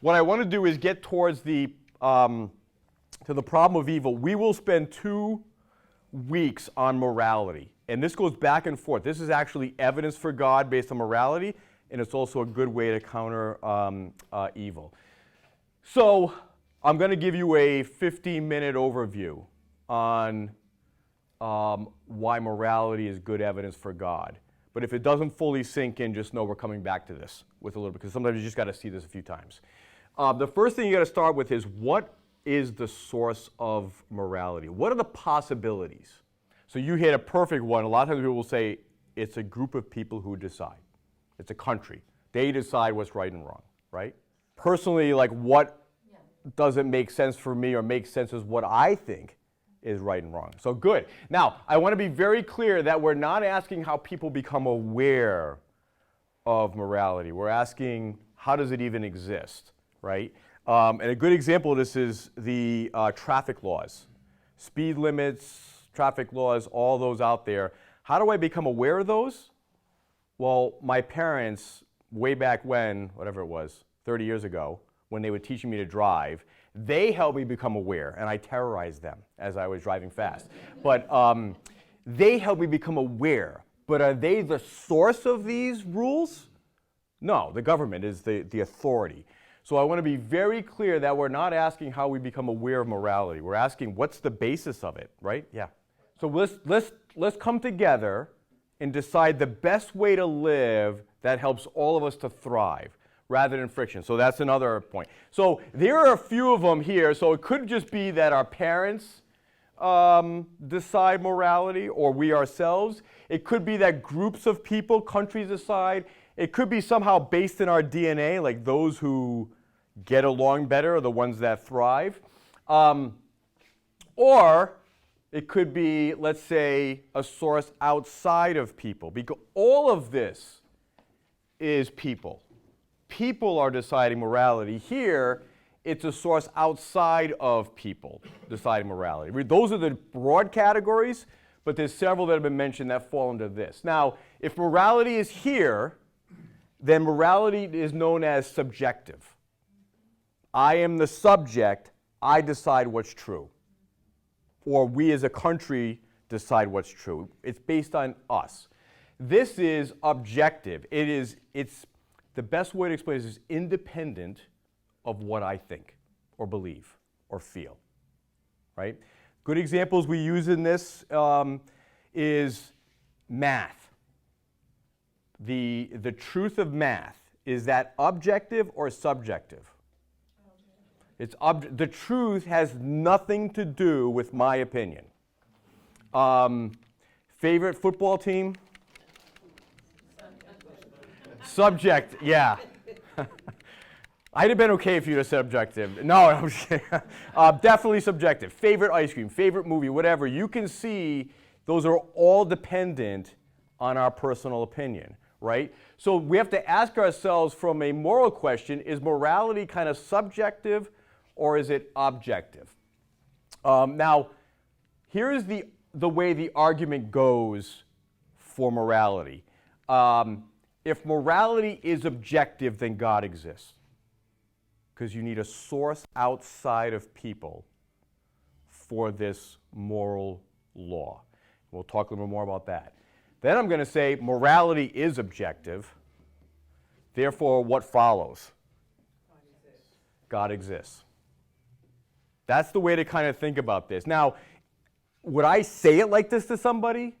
What I want to do is get towards the to the problem of evil. We will spend 2 weeks on morality, and this goes back and forth. This is actually evidence for God based on morality, and it's also a good way to counter evil. So I'm going to give you a 15-minute overview on why morality is good evidence for God. But if it doesn't fully sink in, just know we're coming back to this with a little bit, because sometimes you just got to see this a few times. The first thing you got to start with is, what is the source of morality? What are the possibilities? So you hit a perfect one. A lot of times people will say it's a group of people who decide. It's a country. They decide what's right and wrong, right? Personally, like, what doesn't make sense for me or makes sense is what I think is right and wrong. So good. Now, I want to be very clear that we're not asking how people become aware of morality. We're asking, how does it even exist, right? And a good example of this is the traffic laws. Speed limits, traffic laws, all those out there. How do I become aware of those? Well, my parents, way back when, whatever it was, 30 years ago, when they were teaching me to drive, they helped me become aware, and I terrorized them as I was driving fast. But they helped me become aware. But are they the source of these rules? No, the government is the authority. So I want to be very clear that we're not asking how we become aware of morality. We're asking, what's the basis of it, right? Yeah. So let's come together and decide the best way to live that helps all of us to thrive, rather than friction. So that's another point. So there are a few of them here. So it could just be that our parents decide morality, or we ourselves. It could be that groups of people, countries decide. It could be somehow based in our DNA, like those who get along better are the ones that thrive. Or it could be, let's say, a source outside of people. Because all of this is people. People are deciding morality. Here, it's a source outside of people deciding morality. Those are the broad categories, but there's several that have been mentioned that fall into this. Now, if morality is here, then morality is known as subjective. I am the subject, I decide what's true. Or we as a country decide what's true. It's based on us. This is objective. It's the best way to explain this is independent of what I think or believe or feel, right? Good examples we use in this is math. The truth of math, is that objective or subjective? The truth has nothing to do with my opinion. Favorite football team? Subject, yeah. I'd have been okay if you'd have said objective. No, I'm just kidding. Definitely subjective. Favorite ice cream, favorite movie, whatever. You can see those are all dependent on our personal opinion, right? So we have to ask ourselves from a moral question, is morality kind of subjective or is it objective? Now, here's the way the argument goes for morality. If morality is objective, then God exists. Because you need a source outside of people for this moral law. We'll talk a little more about that. Then I'm going to say morality is objective. Therefore, what follows? God exists. That's the way to kind of think about this. Now, would I say it like this to somebody?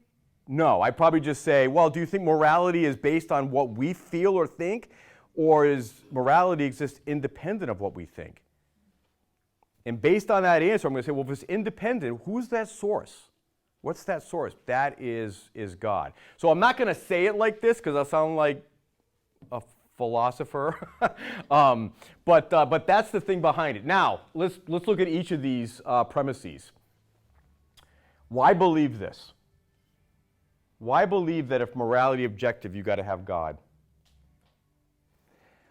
No, I'd probably just say, well, do you think morality is based on what we feel or think? Or is morality exist independent of what we think? And based on that answer, I'm going to say, well, if it's independent, who's that source? What's that source? That is God. So I'm not going to say it like this because I'll sound like a philosopher. But that's the thing behind it. Now, let's look at each of these premises. Why believe this? Why believe that if morality is objective, you've got to have God?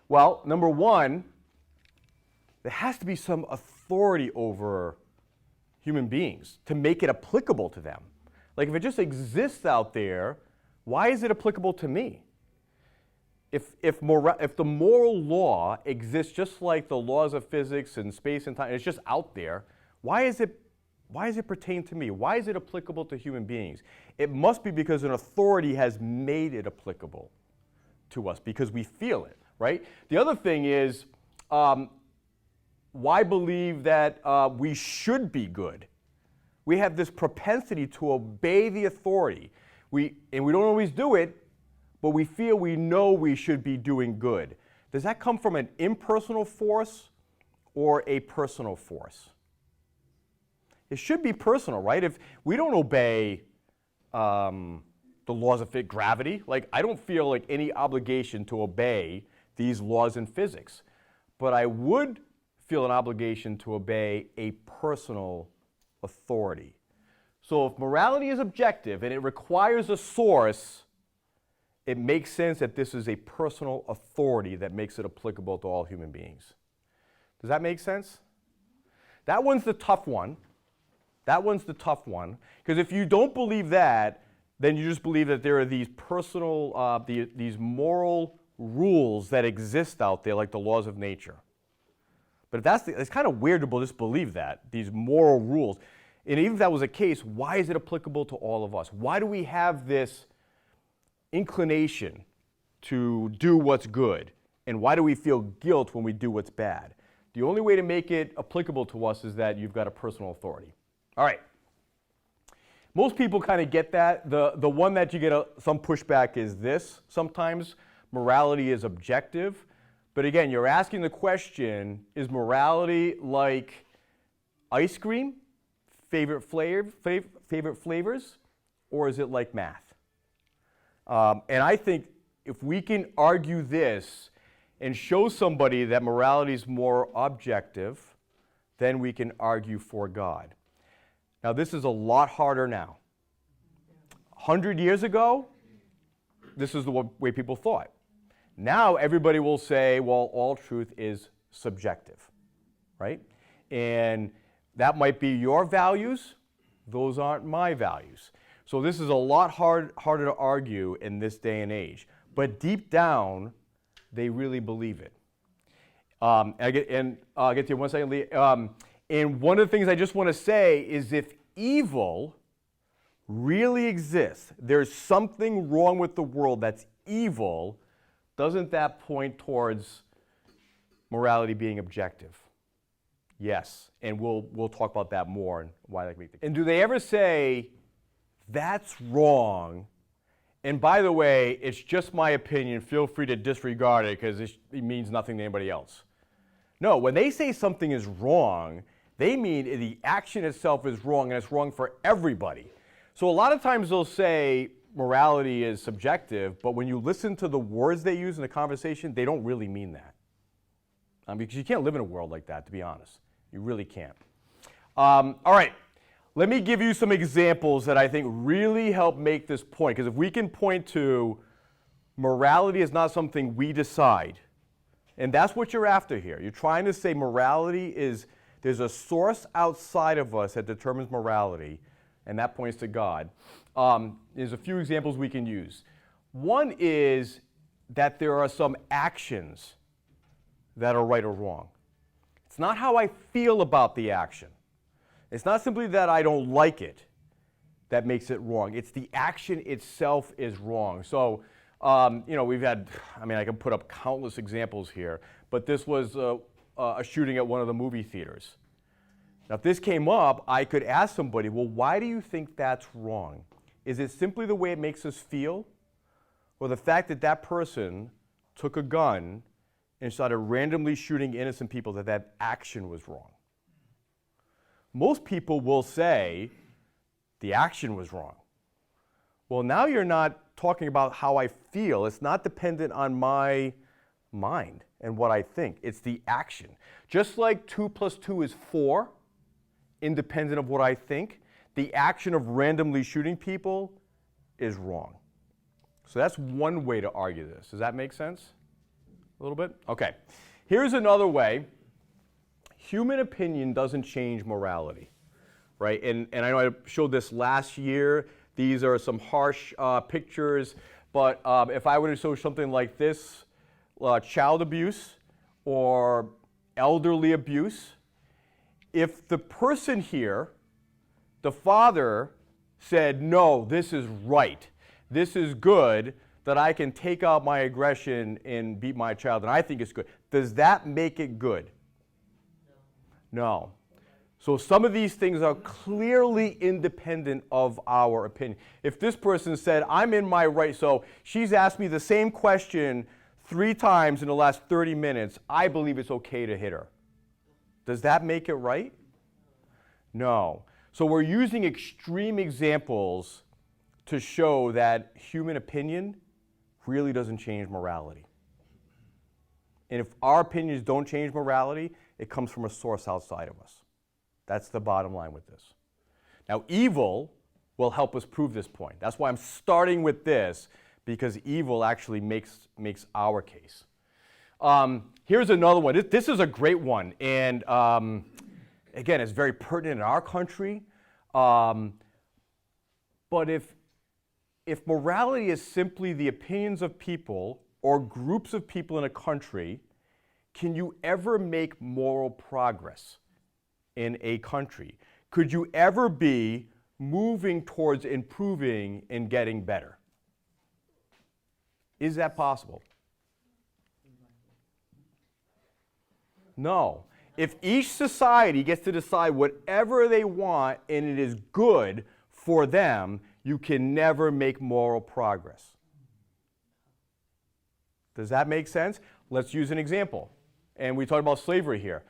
Well, number one, there has to be some authority over human beings to make it applicable to them. Like if it just exists out there, why is it applicable to me? if the moral law exists just like the laws of physics and space and time, it's just out there, why does it pertain to me? Why is it applicable to human beings? It must be because an authority has made it applicable to us because we feel it, right? The other thing is, why believe that we should be good? We have this propensity to obey the authority. And we don't always do it, but we feel we know we should be doing good. Does that come from an impersonal force or a personal force? It should be personal, right? If we don't obey the laws of gravity, like I don't feel like any obligation to obey these laws in physics, but I would feel an obligation to obey a personal authority. So if morality is objective and it requires a source, it makes sense that this is a personal authority that makes it applicable to all human beings. Does that make sense? That one's the tough one. That one's the tough one. Because if you don't believe that, then you just believe that there are these personal, these moral rules that exist out there, like the laws of nature. But if it's kind of weird to just believe that, these moral rules. And even if that was the case, why is it applicable to all of us? Why do we have this inclination to do what's good? And why do we feel guilt when we do what's bad? The only way to make it applicable to us is that you've got a personal authority. All right. Most people kind of get that. The one that you get some pushback is this. Sometimes morality is objective. But again, you're asking the question, is morality like ice cream, favorite flavors, or is it like math? And I think if we can argue this and show somebody that morality is more objective, then we can argue for God. Now, this is a lot harder now. 100 years ago, this is the way people thought. Now, everybody will say, well, all truth is subjective, right? And that might be your values. Those aren't my values. So this is a lot harder to argue in this day and age. But deep down, they really believe it. I'll get to you in 1 second, Lee. And one of the things I just want to say is if evil really exists, there's something wrong with the world that's evil, doesn't that point towards morality being objective? Yes, and we'll talk about that more and why that can be. And do they ever say, that's wrong, and by the way, it's just my opinion, feel free to disregard it because it means nothing to anybody else? No, when they say something is wrong, they mean the action itself is wrong and it's wrong for everybody. So a lot of times they'll say morality is subjective, but when you listen to the words they use in the conversation, they don't really mean that. Because you can't live in a world like that, to be honest. You really can't. All right, let me give you some examples that I think really help make this point. Because if we can point to morality is not something we decide, and that's what you're after here. You're trying to say morality is, there's a source outside of us that determines morality, and that points to God. There's a few examples we can use. One is that there are some actions that are right or wrong. It's not how I feel about the action. It's not simply that I don't like it that makes it wrong. It's the action itself is wrong. So, we've had, I can put up countless examples here, but this was a shooting at one of the movie theaters. Now, if this came up, I could ask somebody, well, why do you think that's wrong? Is it simply the way it makes us feel? Or the fact that that person took a gun and started randomly shooting innocent people, that action was wrong? Most people will say the action was wrong. Well, now you're not talking about how I feel. It's not dependent on my mind and what I think. It's the action. Just like 2 + 2 is 4, independent of what I think, the action of randomly shooting people is wrong. So that's one way to argue this. Does that make sense? A little bit? Okay. Here's another way. Human opinion doesn't change morality, right? And I know I showed this last year. These are some harsh pictures. But if I were to show something like this, child abuse or elderly abuse, if the person here, the father, said, no, this is right, this is good, that I can take out my aggression and beat my child, and I think it's good, does that make it good? No. So some of these things are clearly independent of our opinion. If this person said, I'm in my right, so she's asked me the same question 3 times in the last 30 minutes, I believe it's okay to hit her. Does that make it right? No. So we're using extreme examples to show that human opinion really doesn't change morality. And if our opinions don't change morality, it comes from a source outside of us. That's the bottom line with this. Now, evil will help us prove this point. That's why I'm starting with this, because evil actually makes our case. Here's another one. This is a great one. And again, it's very pertinent in our country. But if morality is simply the opinions of people or groups of people in a country, can you ever make moral progress in a country? Could you ever be moving towards improving and getting better? Is that possible? No. If each society gets to decide whatever they want and it is good for them, you can never make moral progress. Does that make sense? Let's use an example. And we talked about slavery here.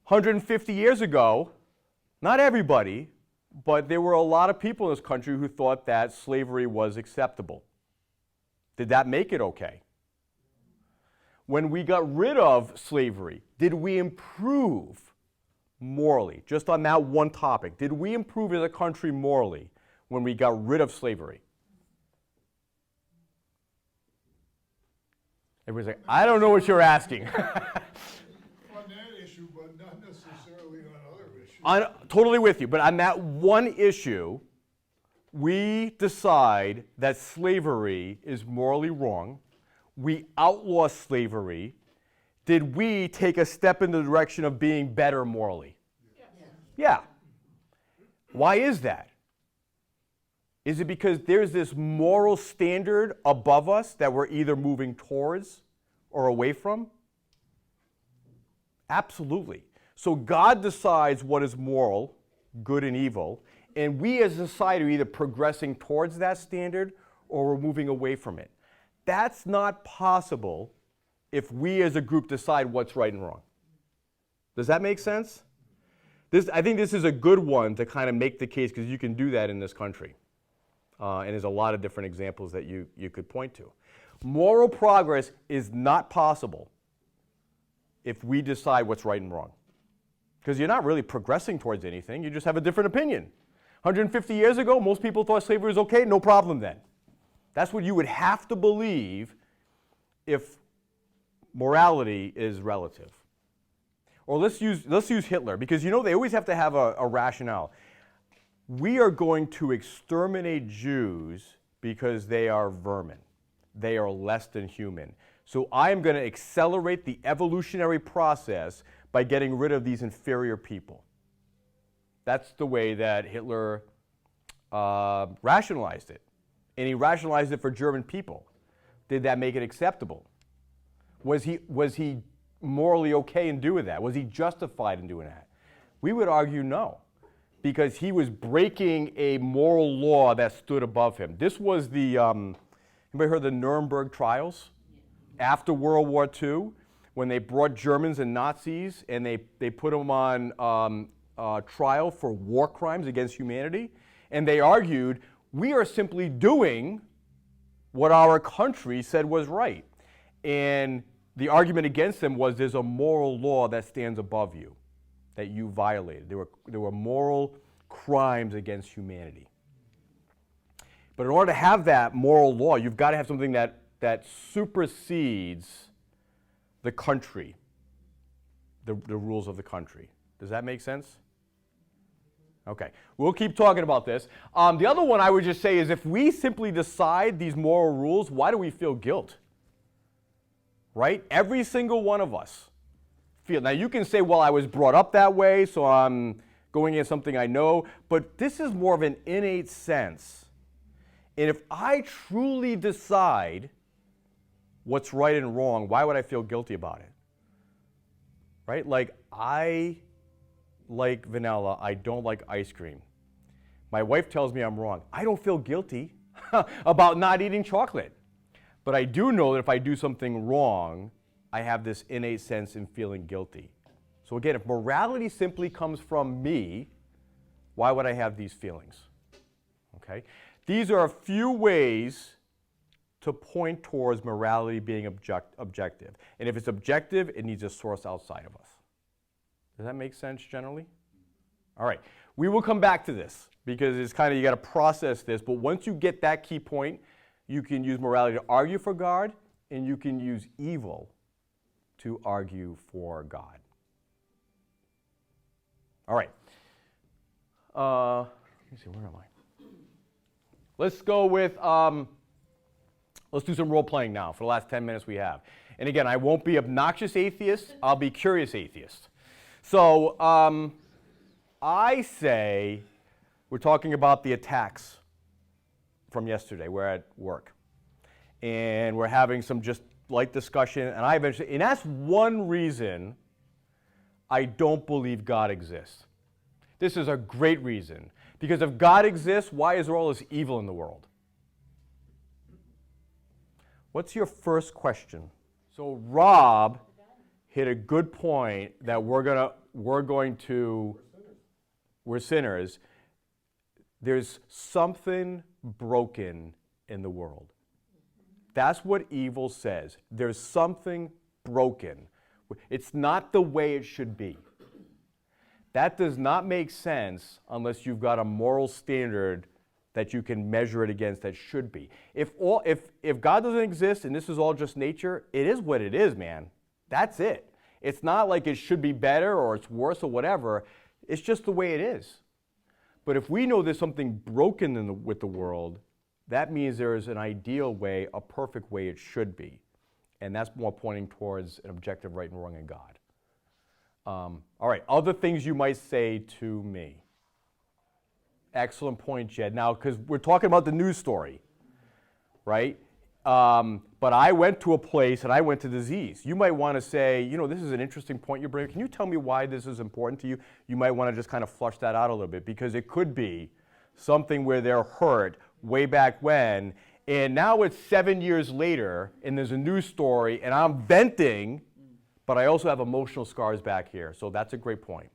150 years ago, not everybody, but there were a lot of people in this country who thought that slavery was acceptable. Did that make it okay? When we got rid of slavery, did we improve morally? Just on that one topic, did we improve as a country morally when we got rid of slavery? Everybody's like, I don't know what you're asking. On that issue, but not necessarily on other issues. Totally with you, but on that one issue, we decide that slavery is morally wrong. We outlaw slavery. Did we take a step in the direction of being better morally? Yeah. Why is that? Is it because there's this moral standard above us that we're either moving towards or away from? Absolutely. So God decides what is moral, good and evil, and we as a society are either progressing towards that standard or we're moving away from it. That's not possible if we as a group decide what's right and wrong. Does that make sense? I think this is a good one to kind of make the case, because you can do that in this country. And there's a lot of different examples that you could point to. Moral progress is not possible if we decide what's right and wrong. Because you're not really progressing towards anything, you just have a different opinion. 150 years ago, most people thought slavery was okay, no problem then. That's what you would have to believe if morality is relative. Or let's use Hitler, because they always have to have a rationale. We are going to exterminate Jews because they are vermin. They are less than human. So I am going to accelerate the evolutionary process by getting rid of these inferior people. That's the way that Hitler rationalized it. And he rationalized it for German people. Did that make it acceptable? Was he morally okay in doing that? Was he justified in doing that? We would argue no, because he was breaking a moral law that stood above him. This was the, anybody heard of the Nuremberg trials? After World War II, when they brought Germans and Nazis and they put them on trial for war crimes against humanity, and they argued, we are simply doing what our country said was right. And the argument against them was there's a moral law that stands above you that you violated. There were moral crimes against humanity. But in order to have that moral law, you've got to have something that supersedes the country, the rules of the country. Does that make sense? Okay, we'll keep talking about this. The other one I would just say is if we simply decide these moral rules, why do we feel guilt? Right? Every single one of us feel. Now you can say, well, I was brought up that way, so I'm going against something I know, but this is more of an innate sense. And if I truly decide what's right and wrong, why would I feel guilty about it? Right? Like, I like vanilla, I don't like ice cream. My wife tells me I'm wrong. I don't feel guilty about not eating chocolate. But I do know that if I do something wrong, I have this innate sense in feeling guilty. So again, if morality simply comes from me, why would I have these feelings? Okay? These are a few ways to point towards morality being objective. And if it's objective, it needs a source outside of us. Does that make sense generally? All right. We will come back to this because it's kind of, you got to process this. But once you get that key point, you can use morality to argue for God, and you can use evil to argue for God. All right. Let me see, where am I? Let's go with, let's do some role playing now for the last 10 minutes we have. And again, I won't be obnoxious atheist, I'll be curious atheist. So I say, we're talking about the attacks from yesterday. We're at work. And we're having some just light discussion. And that's one reason I don't believe God exists. This is a great reason. Because if God exists, why is there all this evil in the world? What's your first question? So Rob hit a good point that we're sinners. There's something broken in the world. That's what evil says. There's something broken. It's not the way it should be. That does not make sense unless you've got a moral standard that you can measure it against that should be. If God doesn't exist and this is all just nature, it is what it is, man. That's it. It's not like it should be better or it's worse or whatever. It's just the way it is. But if we know there's something broken with the world, that means there is an ideal way, a perfect way it should be. And that's more pointing towards an objective right and wrong in God. All right, other things you might say to me. Excellent point, Jed. Now, because we're talking about the news story, right? But I went to a place and I went to disease. You might want to say, you know, this is an interesting point you bring. Can you tell me why this is important to you? You might want to just kind of flush that out a little bit because it could be something where they're hurt way back when, and now it's 7 years later, and there's a news story, and I'm venting, but I also have emotional scars back here. So that's a great point.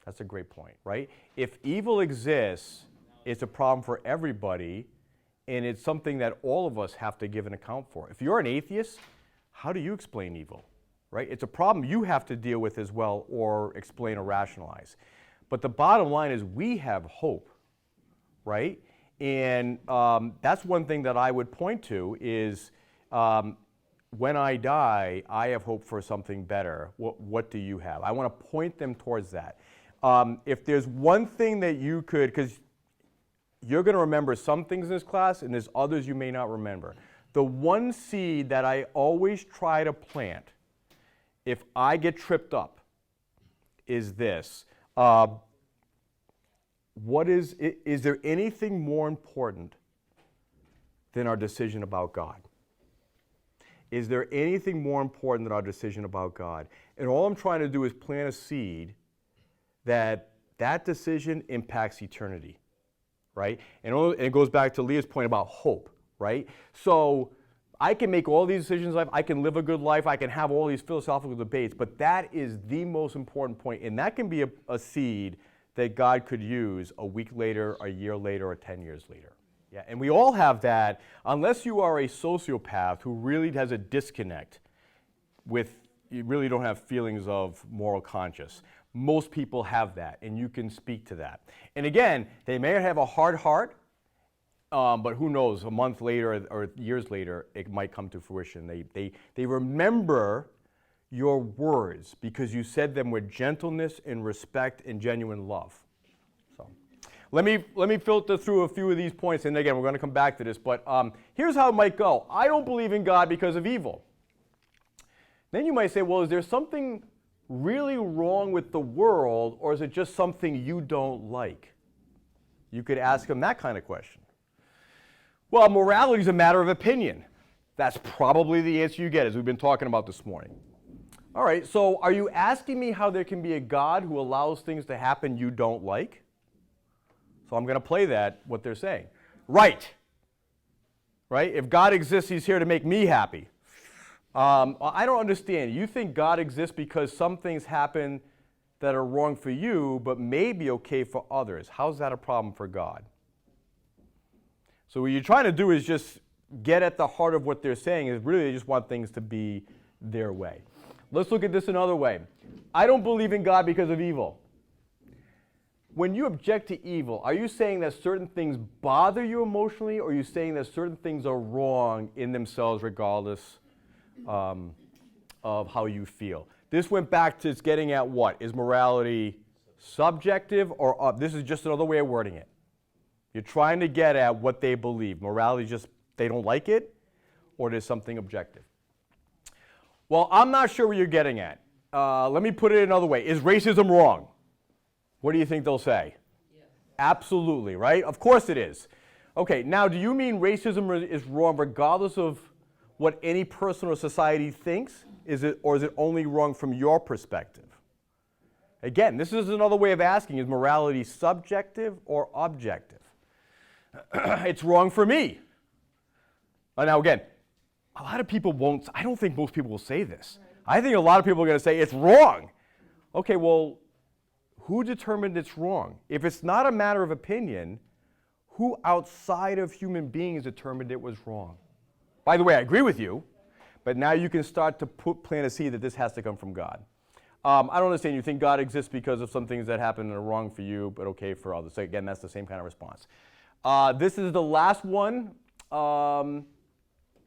That's a great point, right? If evil exists, it's a problem for everybody, and it's something that all of us have to give an account for. If you're an atheist, how do you explain evil, right? It's a problem you have to deal with as well or explain or rationalize. But the bottom line is we have hope, right? And that's one thing that I would point to is when I die, I have hope for something better. What do you have? I want to point them towards that. If there's one thing that you could, because you're going to remember some things in this class, and there's others you may not remember. The one seed that I always try to plant, if I get tripped up, is this. Is there anything more important than our decision about God? Is there anything more important than our decision about God? And all I'm trying to do is plant a seed that decision impacts eternity, right? And it goes back to Leah's point about hope, right? So I can make all these decisions in life, I can live a good life, I can have all these philosophical debates, but that is the most important point, and that can be a seed that God could use a week later, a year later, or 10 years later. Yeah, and we all have that, unless you are a sociopath who really has a disconnect with, you really don't have feelings of moral conscience. Most people have that, and you can speak to that. And again, they may have a hard heart, but who knows, a month later or years later, it might come to fruition. They remember your words because you said them with gentleness and respect and genuine love. So, Let me filter through a few of these points, and again, we're going to come back to this, but here's how it might go. I don't believe in God because of evil. Then you might say, well, is there something really wrong with the world, or is it just something you don't like? You could ask them that kind of question. Well, morality is a matter of opinion. That's probably the answer you get, as we've been talking about this morning. All right, so are you asking me how there can be a God who allows things to happen you don't like? So I'm going to play that, what they're saying. Right. Right? If God exists, he's here to make me happy. I don't understand. You think God exists because some things happen that are wrong for you, but may be okay for others. How's that a problem for God? So what you're trying to do is just get at the heart of what they're saying, is really they just want things to be their way. Let's look at this another way. I don't believe in God because of evil. When you object to evil, are you saying that certain things bother you emotionally, or are you saying that certain things are wrong in themselves regardless of how you feel? This went back to getting at what? Is morality subjective, or this is just another way of wording it? You're trying to get at what they believe. Morality is just they don't like it, or there's something objective. Well, I'm not sure what you're getting at. Let me put it another way. Is racism wrong? What do you think they'll say? Yes. Absolutely, right? Of course it is. Okay, now do you mean racism is wrong regardless of what any person or society thinks? Or is it only wrong from your perspective? Again, this is another way of asking, is morality subjective or objective? It's wrong for me. Now again, a lot of people won't, I don't think most people will say this. Right. I think a lot of people are going to say it's wrong. Okay, well, who determined it's wrong? If it's not a matter of opinion, who outside of human beings determined it was wrong? By the way, I agree with you, but now you can start to plant a seed that this has to come from God. I don't understand. You think God exists because of some things that happen that are wrong for you, but okay for others. So again, that's the same kind of response. This is the last one.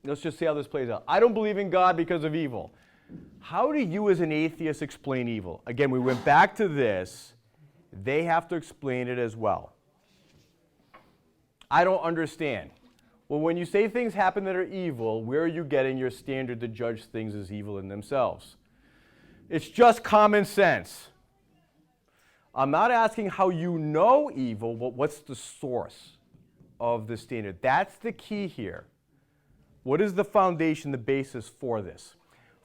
Let's just see how this plays out. I don't believe in God because of evil. How do you as an atheist explain evil? Again, we went back to this. They have to explain it as well. I don't understand. Well, when you say things happen that are evil, where are you getting your standard to judge things as evil in themselves? It's just common sense. I'm not asking how you know evil, but what's the source of the standard? That's the key here. What is the foundation, the basis for this?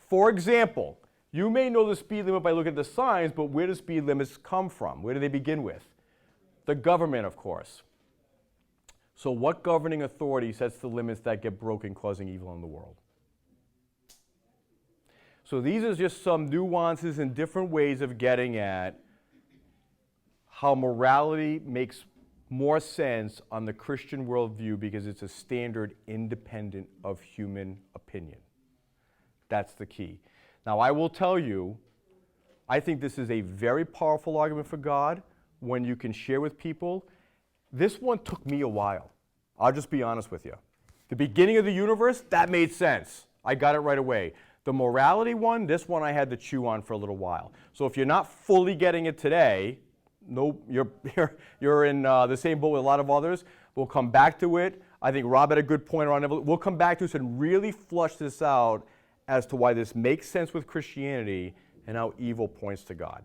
For example, you may know the speed limit by looking at the signs, but where do speed limits come from? Where do they begin with? The government, of course. So what governing authority sets the limits that get broken, causing evil in the world? So these are just some nuances and different ways of getting at how morality makes more sense on the Christian worldview because it's a standard independent of human opinion. That's the key. Now, I will tell you, I think this is a very powerful argument for God when you can share with people. This one took me a while. I'll just be honest with you. The beginning of the universe, that made sense. I got it right away. The morality one, this one I had to chew on for a little while. So if you're not fully getting it today, no, you're in the same boat with a lot of others. We'll come back to it. I think Rob had a good point around it. We'll come back to this and really flush this out as to why this makes sense with Christianity and how evil points to God.